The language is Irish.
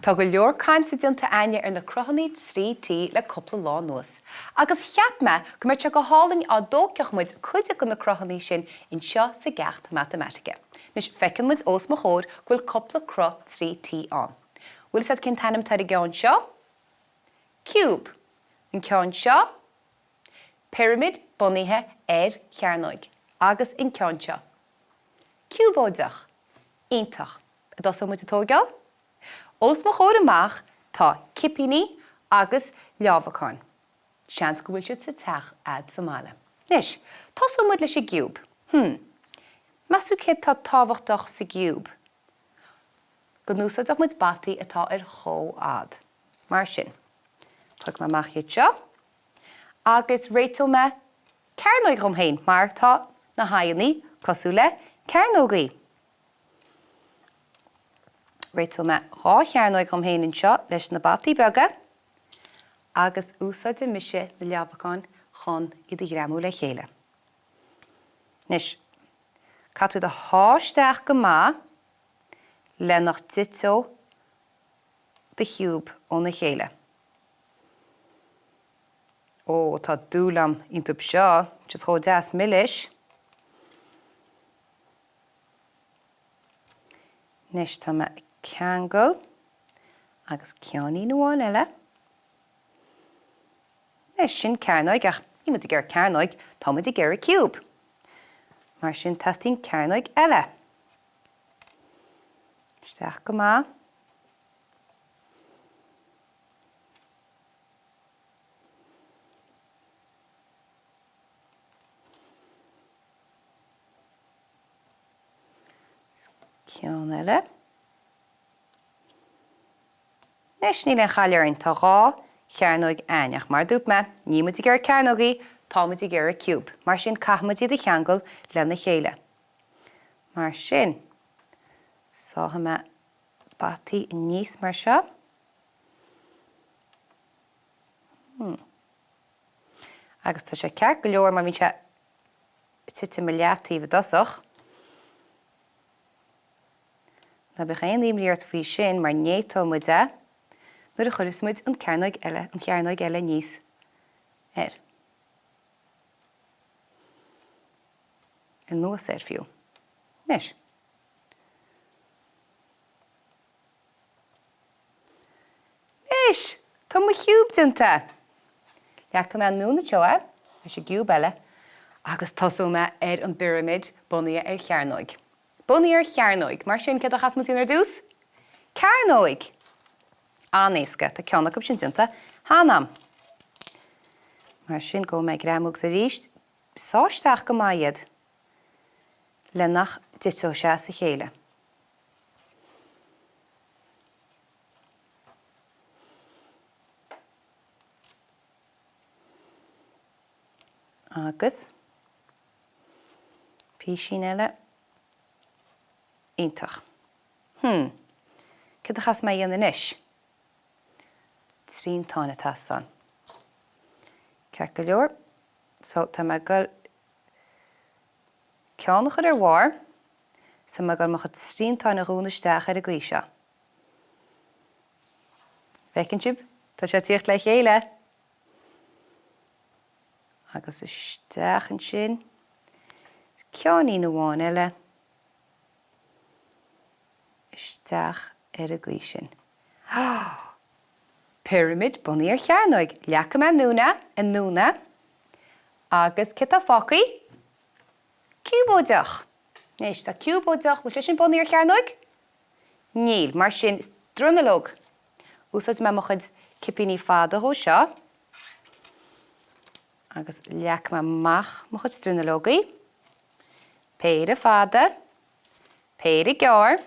Tá go leor cainte dionta aine ar na cruthannaí trí le coppla lá nuas. Agus cheap me go mar te go hálainn á dóceach muid chuide go na cruthannaí sin in seo sa gceacht matematica. Nis fecinn muid os mo chóir ghfuil coppla cruth trí an. Bhfuil sad cin tanam tar i gceann seo? Ciúb. An ceann seo? Pirimid bunithe ar chearnóig. Agus in ceann seo. Ciúbóideach. Iontach. A dosa muid a thógáil? Os mo chóir amach tá cipíní agus leamhacháin. Seans go bhfuil siad sa teach ad sa mála. Nis, tosa muid leis i giúb. Masú céad tá tábhachtach sa giúb. Go núsadach muid bataí atá ar chó ad. Mar sin. Tuig me amach iad seo. Agus réitó me cearnóig rom héin, mar tá na haonaí cosú le cearnógaí. Réitó me rá chearnóig rom héin in seo leis na bataí beaga. Agus úsáid mise na leamhacháin chun iad i gramú le chéile. Nis, catú a háisteach go má le nach ditó de ciúb ó na chéile. Ó, tá dúlam intúb seo, just chó 10 milliis. Nis tá me ceangal agus ceannaí nóháin eile. Nis sin cearnóig ach ní muid i gcéir cearnóig, tá muid i gcéir ciúb. Mar sin tastín cearnóig eile. Isteach go má. Ceann eile. Nis ní le chailearn tá rá chearnóig aineach mar dúb me, ní muid i gcéir cearnógaí, tá muid i gcéir ciúb. Mar sin caithmuid iad i cheangal le na chéile. Mar sin, sátha me bataí níos mar seo. Agus tá sé ceart go leor mar bhín sé tite me leataí dosach. Na be chéin líomlíart faoi sin mar nétó muid nuair a churis muid an cearnóig eile níos ar. An nuas ar fiú. Nis. Nis! Tá mo ciúb dinta. Leach go me an núna teoa, leis i giúb eile, agus tosú me ar an pirimid bunaí ar chearnóig. Bunaí ar chearnóig, mar sin cad a chas mutín ar dús? Cearnóig. Anéasca, tá ceannach sin dinta, hanam. Mar sin go me gramúg sa ríist, sáisteach go maiad le nach ditó se sa chéile. Agus písín eile iontach. Cad a chas me dhéanana inis? Trín tána tastan. Ceart go leor, so tá me go ceannach ar mhar, sa me go mo chud trín tána rúnaisteach ar a gcuise. Fecinn siúb, tá sé tíocht le chéile. Agus isteach an sin, ceannaí nóháin eile, isteach ar a gcuisin. Pirimid bunaí ar chearnóig, leacha me núna, an núna, agus cit a focaí, ciúbóideach. Nis, tá ciúbóideach, bhfuil sin bunaí ar chearnóig? Níl, mar sin drunalóg. Úsáid me mo chud cipíní fada ó seo, agus leacha me mach mo chud drunalógaí, péir a fada, péir a gear,